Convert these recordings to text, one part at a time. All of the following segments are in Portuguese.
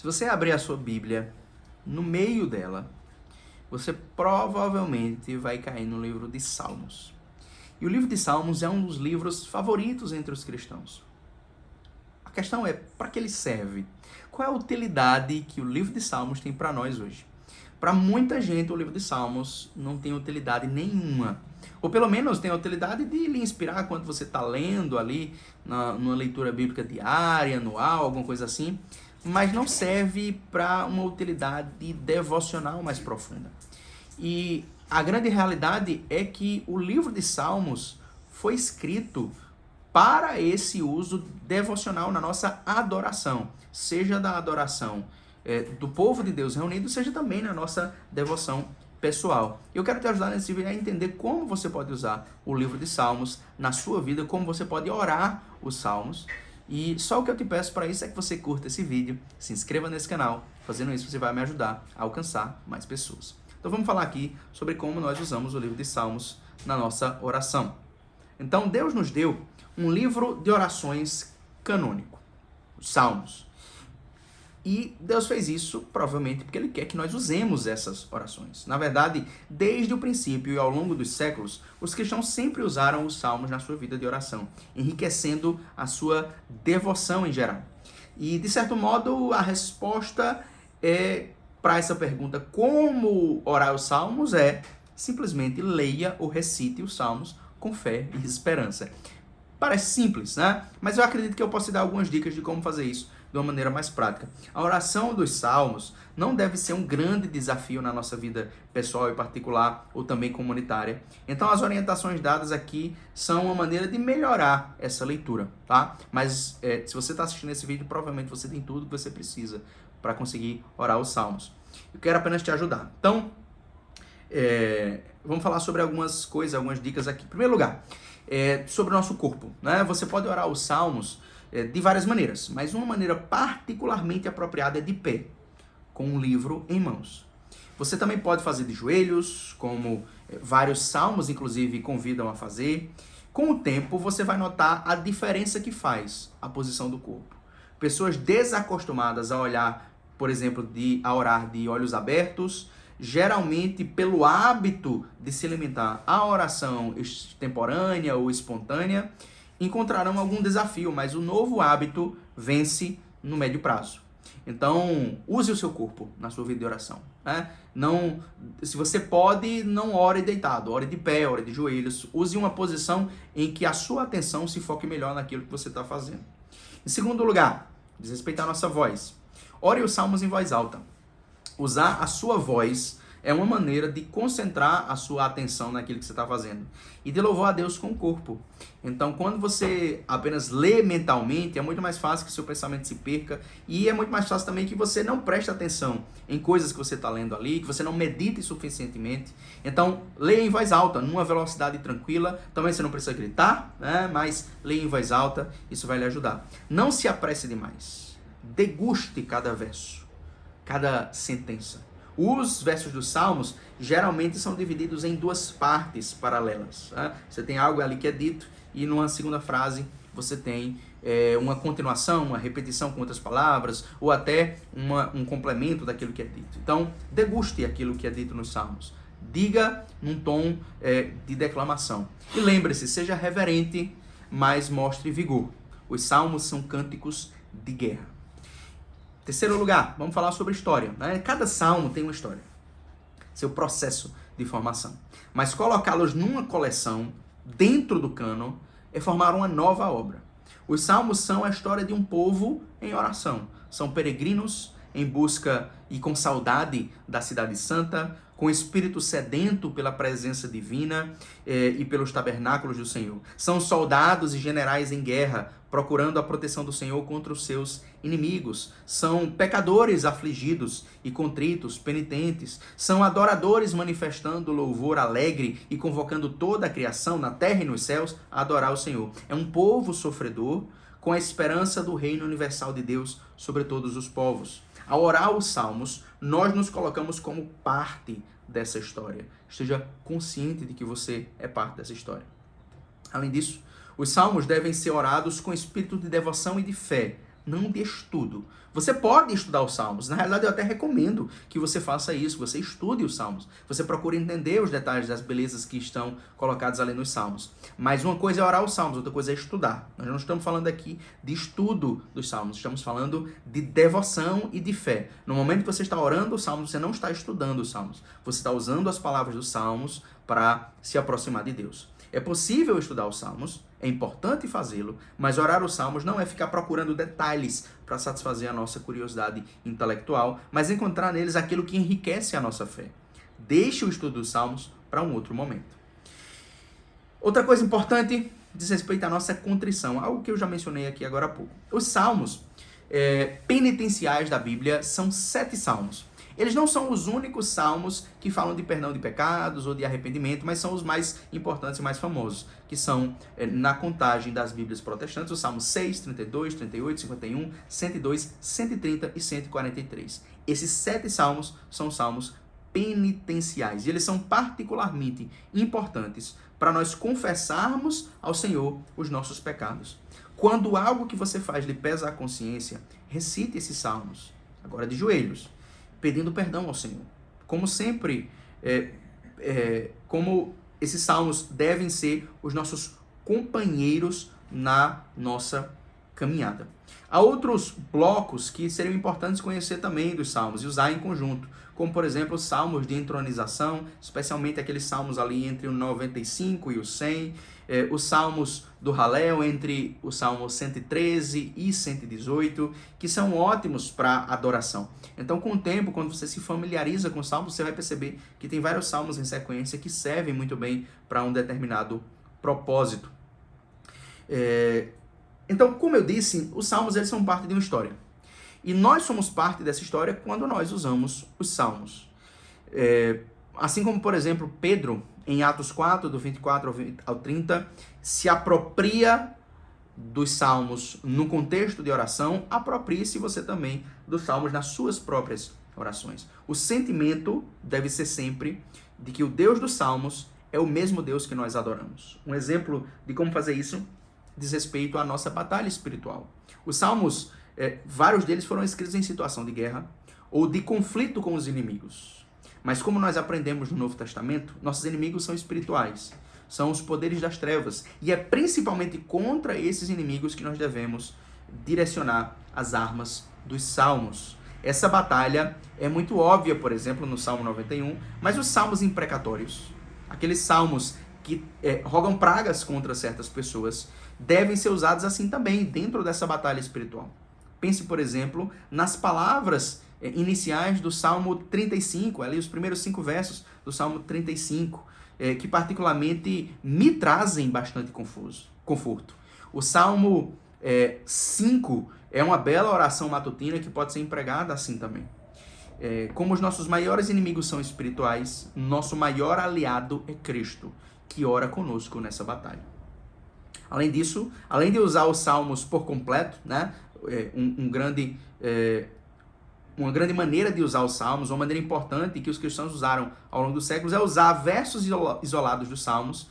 Se você abrir a sua Bíblia, no meio dela, você provavelmente vai cair no livro de Salmos. E o livro de Salmos é um dos livros favoritos entre os cristãos. A questão é, para que ele serve? Qual é a utilidade que o livro de Salmos tem para nós hoje? Para muita gente, o livro de Salmos não tem utilidade nenhuma. Ou pelo menos tem a utilidade de lhe inspirar quando você está lendo ali, numa leitura bíblica diária, anual, alguma coisa assim. Mas não serve para uma utilidade devocional mais profunda. E a grande realidade é que o livro de Salmos foi escrito para esse uso devocional na nossa adoração, seja da adoração do povo de Deus reunido, seja também na nossa devoção pessoal. Eu quero te ajudar nesse vídeo a entender como você pode usar o livro de Salmos na sua vida, como você pode orar os Salmos. E só o que eu te peço para isso é que você curta esse vídeo, se inscreva nesse canal. Fazendo isso, você vai me ajudar a alcançar mais pessoas. Então vamos falar aqui sobre como nós usamos o livro de Salmos na nossa oração. Então Deus nos deu um livro de orações canônico, os Salmos. E Deus fez isso, provavelmente, porque Ele quer que nós usemos essas orações. Na verdade, desde o princípio e ao longo dos séculos, os cristãos sempre usaram os salmos na sua vida de oração, enriquecendo a sua devoção em geral. E, de certo modo, a resposta para essa pergunta, como orar os salmos, é simplesmente leia ou recite os salmos com fé e esperança. Parece simples, né? Mas eu acredito que eu posso te dar algumas dicas de como fazer isso de uma maneira mais prática. A oração dos salmos não deve ser um grande desafio na nossa vida pessoal e particular, ou também comunitária. Então as orientações dadas aqui são uma maneira de melhorar essa leitura, tá? Mas se você está assistindo esse vídeo, provavelmente você tem tudo que você precisa para conseguir orar os salmos. Eu quero apenas te ajudar. Então, vamos falar sobre algumas coisas, algumas dicas aqui. Em primeiro lugar, sobre o nosso corpo, né? Você pode orar os salmos de várias maneiras, mas uma maneira particularmente apropriada é de pé, com um livro em mãos. Você também pode fazer de joelhos, como vários salmos, inclusive, convidam a fazer. Com o tempo, você vai notar a diferença que faz a posição do corpo. Pessoas desacostumadas a olhar, por exemplo, a orar de olhos abertos, geralmente pelo hábito de se limitar à oração extemporânea ou espontânea, encontrarão algum desafio, mas o novo hábito vence no médio prazo. Então, use o seu corpo na sua vida de oração, né? Não, se você pode, não ore deitado, ore de pé, ore de joelhos. Use uma posição em que a sua atenção se foque melhor naquilo que você está fazendo. Em segundo lugar, diz respeito à nossa voz. Ore os salmos em voz alta. Usar a sua voz é uma maneira de concentrar a sua atenção naquilo que você está fazendo e de louvar a Deus com o corpo. Então, quando você apenas lê mentalmente, é muito mais fácil que seu pensamento se perca e é muito mais fácil também que você não preste atenção em coisas que você está lendo ali, que você não medite suficientemente. Então, leia em voz alta, numa velocidade tranquila. Também você não precisa gritar, né? Mas leia em voz alta, isso vai lhe ajudar. Não se apresse demais. Deguste cada verso, cada sentença. Os versos dos Salmos geralmente são divididos em duas partes paralelas. Né? Você tem algo ali que é dito e numa segunda frase você tem uma continuação, uma repetição com outras palavras ou até um complemento daquilo que é dito. Então, deguste aquilo que é dito nos Salmos. Diga num tom de declamação. E lembre-se, seja reverente, mas mostre vigor. Os Salmos são cânticos de guerra. Terceiro lugar, vamos falar sobre história, né? Cada salmo tem uma história, seu processo de formação. Mas colocá-los numa coleção, dentro do cânon, é formar uma nova obra. Os salmos são a história de um povo em oração. São peregrinos em busca e com saudade da cidade santa, com espírito sedento pela presença divina e pelos tabernáculos do Senhor. São soldados e generais em guerra, procurando a proteção do Senhor contra os seus inimigos. São pecadores afligidos e contritos, penitentes. São adoradores manifestando louvor alegre e convocando toda a criação, na terra e nos céus, a adorar o Senhor. É um povo sofredor com a esperança do reino universal de Deus sobre todos os povos. Ao orar os salmos, nós nos colocamos como parte dessa história. Esteja consciente de que você é parte dessa história. Além disso, os salmos devem ser orados com espírito de devoção e de fé, não de estudo. Você pode estudar os Salmos. Na realidade, eu até recomendo que você faça isso. Você estude os Salmos. Você procure entender os detalhes das belezas que estão colocadas ali nos Salmos. Mas uma coisa é orar os Salmos, outra coisa é estudar. Nós não estamos falando aqui de estudo dos Salmos. Estamos falando de devoção e de fé. No momento que você está orando os Salmos, você não está estudando os Salmos. Você está usando as palavras dos Salmos para se aproximar de Deus. É possível estudar os Salmos, é importante fazê-lo, mas orar os Salmos não é ficar procurando detalhes para satisfazer a nossa curiosidade intelectual, mas encontrar neles aquilo que enriquece a nossa fé. Deixe o estudo dos Salmos para um outro momento. Outra coisa importante diz respeito à nossa contrição, algo que eu já mencionei aqui agora há pouco. Os Salmos penitenciais da Bíblia são 7 salmos. Eles não são os únicos salmos que falam de perdão de pecados ou de arrependimento, mas são os mais importantes e mais famosos, que são, na contagem das Bíblias protestantes, os salmos 6, 32, 38, 51, 102, 130 e 143. Esses 7 salmos são salmos penitenciais e eles são particularmente importantes para nós confessarmos ao Senhor os nossos pecados. Quando algo que você faz lhe pesa a consciência, recite esses salmos, agora de joelhos, pedindo perdão ao Senhor. Como sempre, como esses salmos devem ser os nossos companheiros na nossa caminhada. Há outros blocos que seriam importantes conhecer também dos salmos e usar em conjunto, como por exemplo os salmos de entronização, especialmente aqueles salmos ali entre o 95 e o 100, os salmos do Halel entre o salmo 113 e 118, que são ótimos para adoração. Então, com o tempo, quando você se familiariza com os salmos, você vai perceber que tem vários salmos em sequência que servem muito bem para um determinado propósito. Então, como eu disse, os salmos eles são parte de uma história. E nós somos parte dessa história quando nós usamos os salmos. Assim como, por exemplo, Pedro, em Atos 4, do 24 ao 30, se apropria dos salmos no contexto de oração, aproprie-se você também dos salmos nas suas próprias orações. O sentimento deve ser sempre de que o Deus dos salmos é o mesmo Deus que nós adoramos. Um exemplo de como fazer isso diz respeito à nossa batalha espiritual. Os salmos, vários deles foram escritos em situação de guerra ou de conflito com os inimigos. Mas como nós aprendemos no Novo Testamento, nossos inimigos são espirituais, são os poderes das trevas. E é principalmente contra esses inimigos que nós devemos direcionar as armas dos salmos. Essa batalha é muito óbvia, por exemplo, no Salmo 91, mas os salmos imprecatórios, aqueles salmos que rogam pragas contra certas pessoas, devem ser usados assim também, dentro dessa batalha espiritual. Pense, por exemplo, nas palavras iniciais do Salmo 35, ali os primeiros 5 versos do Salmo 35, que particularmente me trazem bastante conforto. O Salmo 5 é uma bela oração matutina que pode ser empregada assim também. Como os nossos maiores inimigos são espirituais, nosso maior aliado é Cristo, que ora conosco nessa batalha. Além disso, além de usar os salmos por completo, né, uma grande maneira de usar os salmos, uma maneira importante que os cristãos usaram ao longo dos séculos é usar versos isolados dos salmos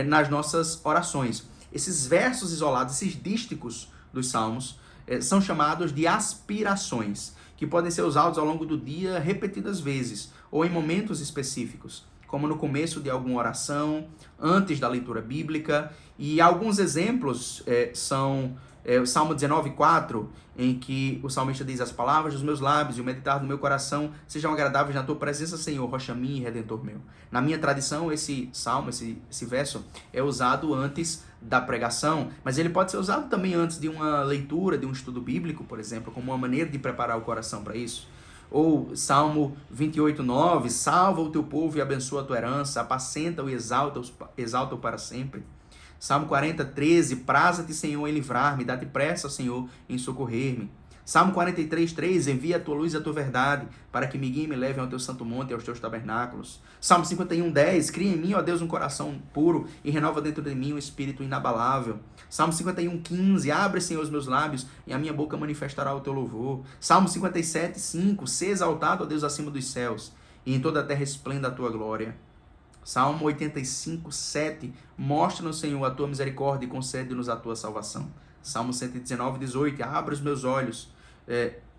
nas nossas orações. Esses versos isolados, esses dísticos dos salmos, são chamados de aspirações, que podem ser usados ao longo do dia repetidas vezes, ou em momentos específicos, como no começo de alguma oração, antes da leitura bíblica. E alguns exemplos são o Salmo 19,4, em que o salmista diz: as palavras dos meus lábios e o meditar do meu coração sejam agradáveis na tua presença, Senhor, rocha minha e redentor meu. Na minha tradição, esse salmo, esse verso, é usado antes da pregação, mas ele pode ser usado também antes de uma leitura, de um estudo bíblico, por exemplo, como uma maneira de preparar o coração para isso. Ou Salmo 28,9, salva o teu povo e abençoa a tua herança, apacenta-o e exalta-o para sempre. Salmo 40,13, praza-te, Senhor, em livrar-me, dá-te pressa, Senhor, em socorrer-me. Salmo 43,3, envia a tua luz e a tua verdade, para que me guiem e me levem ao teu santo monte e aos teus tabernáculos. Salmo 51,10, cria em mim, ó Deus, um coração puro e renova dentro de mim um espírito inabalável. Salmo 51,15, abre, Senhor, os meus lábios e a minha boca manifestará o teu louvor. Salmo 57,5, sê exaltado, ó Deus, acima dos céus, e em toda a terra esplenda a tua glória. Salmo 85,7, mostra-nos, Senhor, a tua misericórdia e concede-nos a tua salvação. Salmo 119, 18, abre os meus olhos,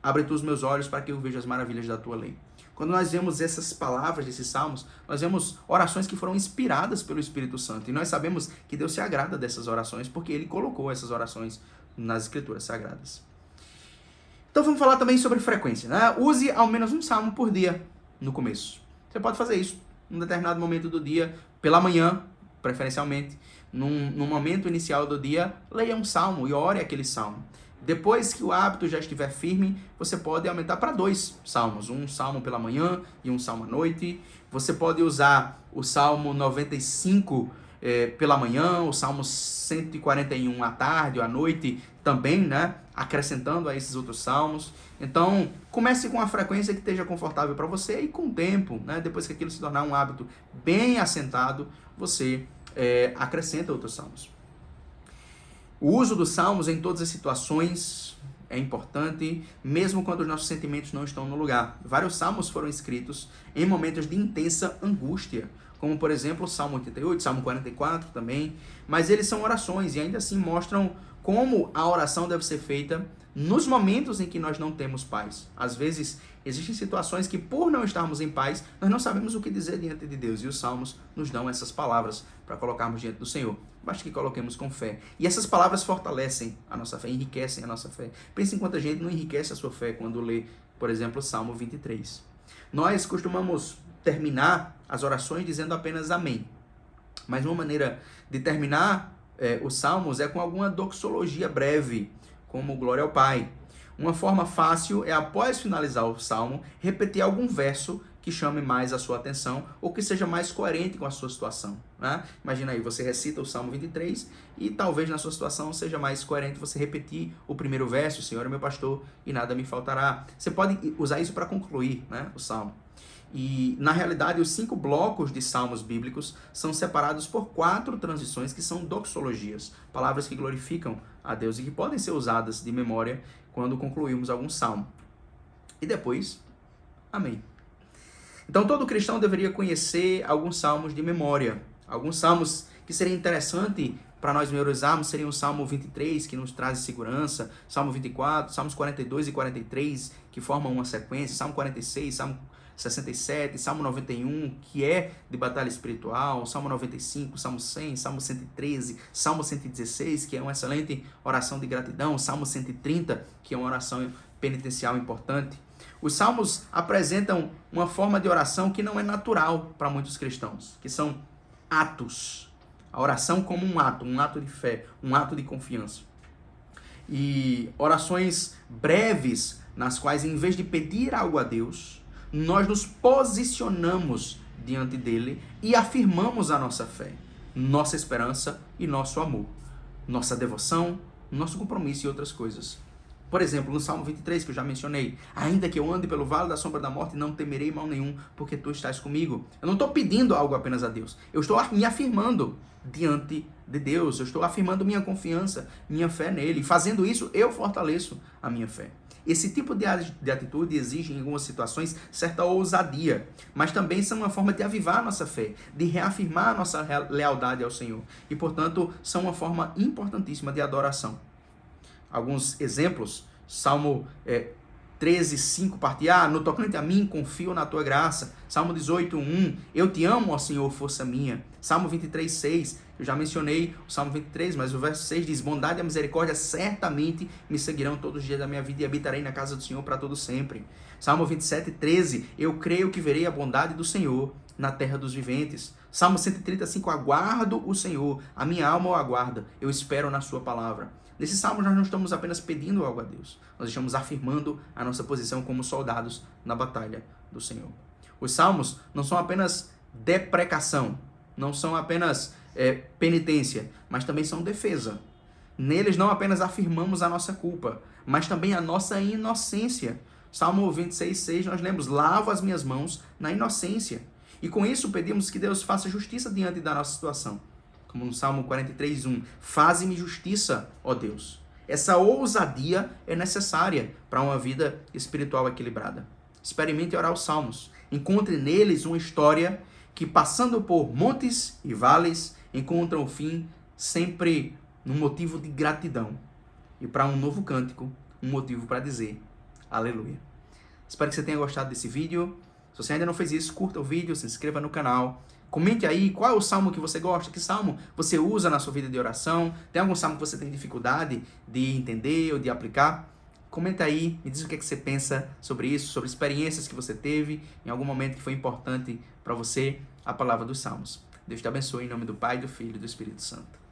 abre tu os meus olhos para que eu veja as maravilhas da tua lei. Quando nós vemos essas palavras desses salmos, nós vemos orações que foram inspiradas pelo Espírito Santo. E nós sabemos que Deus se agrada dessas orações, porque Ele colocou essas orações nas Escrituras Sagradas. Então vamos falar também sobre frequência, né? Use ao menos um salmo por dia no começo. Você pode fazer isso em um determinado momento do dia, pela manhã, preferencialmente. Num momento inicial do dia, leia um salmo e ore aquele salmo. Depois que o hábito já estiver firme, você pode aumentar para 2 salmos. Um salmo pela manhã e um salmo à noite. Você pode usar o Salmo 95 pela manhã, o Salmo 141 à tarde ou à noite também, né? Acrescentando a esses outros salmos. Então, comece com uma frequência que esteja confortável para você e com o tempo, né? Depois que aquilo se tornar um hábito bem assentado, você acrescenta outros salmos. O uso dos salmos em todas as situações é importante, mesmo quando os nossos sentimentos não estão no lugar. Vários salmos foram escritos em momentos de intensa angústia, como por exemplo o Salmo 88, Salmo 44 também, mas eles são orações e ainda assim mostram como a oração deve ser feita nos momentos em que nós não temos paz. Às vezes, existem situações que, por não estarmos em paz, nós não sabemos o que dizer diante de Deus. E os salmos nos dão essas palavras para colocarmos diante do Senhor. Basta que coloquemos com fé. E essas palavras fortalecem a nossa fé, enriquecem a nossa fé. Pense em quanta gente não enriquece a sua fé quando lê, por exemplo, o Salmo 23. Nós costumamos terminar as orações dizendo apenas amém. Mas uma maneira de terminar os salmos é com alguma doxologia breve, como glória ao Pai. Uma forma fácil é, após finalizar o salmo, repetir algum verso que chame mais a sua atenção ou que seja mais coerente com a sua situação, né? Imagina aí, você recita o Salmo 23 e talvez na sua situação seja mais coerente você repetir o primeiro verso, o Senhor é meu pastor e nada me faltará. Você pode usar isso para concluir, né, o salmo. E, na realidade, os 5 blocos de salmos bíblicos são separados por 4 transições que são doxologias, palavras que glorificam a Deus e que podem ser usadas de memória quando concluirmos algum salmo. E depois, amém. Então, todo cristão deveria conhecer alguns salmos de memória. Alguns salmos que seria interessante para nós memorizarmos seriam o Salmo 23, que nos traz segurança, Salmo 24, Salmos 42 e 43, que formam uma sequência, Salmo 46, Salmo 67, Salmo 91, que é de batalha espiritual, Salmo 95, Salmo 100, Salmo 113, Salmo 116, que é uma excelente oração de gratidão, Salmo 130, que é uma oração penitencial importante. Os salmos apresentam uma forma de oração que não é natural para muitos cristãos, que são atos. A oração como um ato de fé, um ato de confiança. E orações breves, nas quais, em vez de pedir algo a Deus, nós nos posicionamos diante dele e afirmamos a nossa fé, nossa esperança e nosso amor, nossa devoção, nosso compromisso e outras coisas. Por exemplo, no Salmo 23, que eu já mencionei, ainda que eu ande pelo vale da sombra da morte, não temerei mal nenhum, porque tu estás comigo. Eu não estou pedindo algo apenas a Deus, eu estou me afirmando diante de Deus, eu estou afirmando minha confiança, minha fé nele. E fazendo isso, eu fortaleço a minha fé. Esse tipo de atitude exige, em algumas situações, certa ousadia, mas também são uma forma de avivar a nossa fé, de reafirmar a nossa lealdade ao Senhor. E, portanto, são uma forma importantíssima de adoração. Alguns exemplos, Salmo 13, 5, parte A, no tocante a mim, confio na tua graça. Salmo 18, 1, eu te amo, ó Senhor, força minha. Salmo 23, 6, eu já mencionei o Salmo 23, mas o verso 6 diz, bondade e misericórdia certamente me seguirão todos os dias da minha vida e habitarei na casa do Senhor para todo sempre. Salmo 27, 13, eu creio que verei a bondade do Senhor na terra dos viventes. Salmo 135, aguardo o Senhor, a minha alma o aguarda, eu espero na sua palavra. Nesse salmo nós não estamos apenas pedindo algo a Deus, nós estamos afirmando a nossa posição como soldados na batalha do Senhor. Os salmos não são apenas deprecação, não são apenas penitência, mas também são defesa. Neles não apenas afirmamos a nossa culpa, mas também a nossa inocência. Salmo 26, 6, nós lemos, lavo as minhas mãos na inocência. E com isso pedimos que Deus faça justiça diante da nossa situação. Como no Salmo 43, 1, faze-me justiça, ó Deus. Essa ousadia é necessária para uma vida espiritual equilibrada. Experimente orar os salmos. Encontre neles uma história que, passando por montes e vales, encontra o fim sempre num motivo de gratidão. e para um novo cântico, um motivo para dizer aleluia. Espero que você tenha gostado desse vídeo. Se você ainda não fez isso, curta o vídeo, se inscreva no canal. Comente aí qual é o salmo que você gosta, que salmo você usa na sua vida de oração. Tem algum salmo que você tem dificuldade de entender ou de aplicar? Comenta aí, me diz o que é que você pensa sobre isso, sobre experiências que você teve em algum momento que foi importante para você a palavra dos salmos. Deus te abençoe em nome do Pai, do Filho e do Espírito Santo.